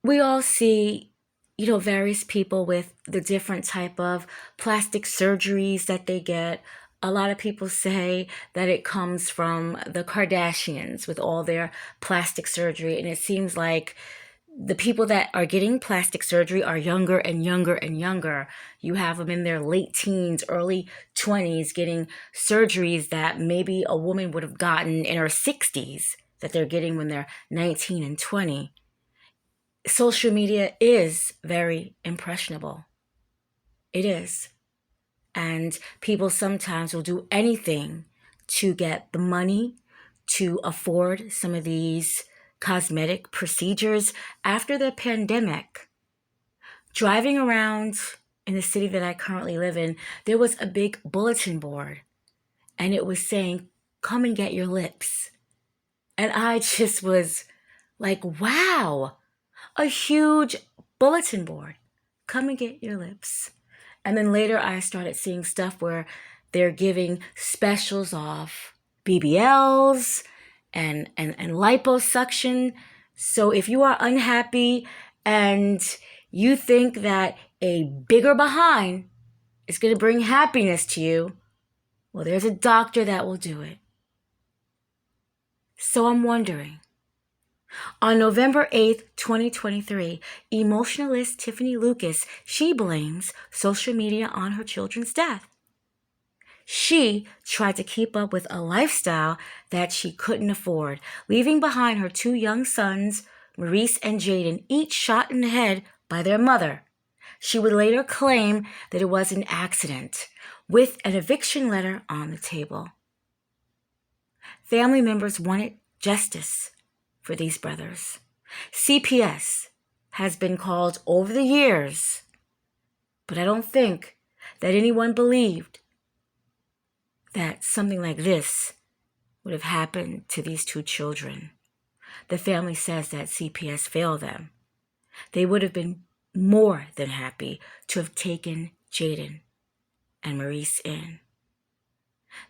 we all see, various people with the different type of plastic surgeries that they get. A lot of people say that it comes from the Kardashians with all their plastic surgery, and it seems like the people that are getting plastic surgery are younger and younger and younger. You have them in their late teens, early 20s getting surgeries that maybe a woman would have gotten in her 60s that they're getting when they're 19 and 20. Social media is very impressionable. It is. And people sometimes will do anything to get the money to afford some of these cosmetic procedures. After the pandemic, driving around in the city that I currently live in, there was a big bulletin board and it was saying, "Come and get your lips." And I just was like, wow, a huge bulletin board. Come and get your lips. And then later I started seeing stuff where they're giving specials off BBLs and liposuction. So if you are unhappy and you think that a bigger behind is going to bring happiness to you, well, there's a doctor that will do it. So I'm wondering, on November 8th, 2023, emotionalist Tiffanie Lucas, she blames social media on her children's death. She tried to keep up with a lifestyle that she couldn't afford, leaving behind her two young sons, Maurice and Jaden, each shot in the head by their mother. She would later claim that it was an accident, with an eviction letter on the table. Family members wanted justice for these brothers. CPS has been called over the years, but I don't think that anyone believed that something like this would have happened to these two children. The family says that CPS failed them. They would have been more than happy to have taken Jaden and Maurice in.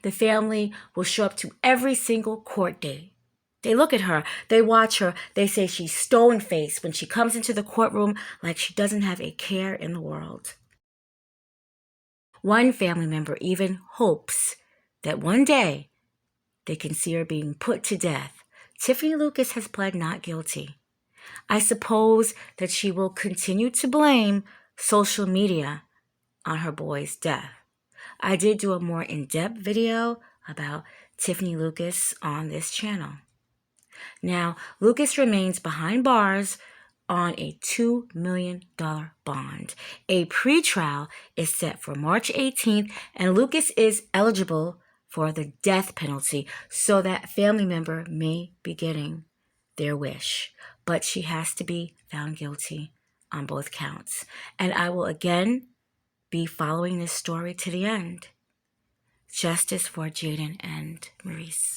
The family will show up to every single court date. They look at her, they watch her, they say she's stone-faced when she comes into the courtroom like she doesn't have a care in the world. One family member even hopes that one day they can see her being put to death. Tiffanie Lucas has pled not guilty. I suppose that she will continue to blame social media on her boy's death. I did do a more in-depth video about Tiffanie Lucas on this channel. Now, Lucas remains behind bars on a $2 million bond. A pretrial is set for March 18th, and Lucas is eligible for the death penalty, so that family member may be getting their wish. But she has to be found guilty on both counts. And I will again be following this story to the end. Justice for Jaden and Maurice.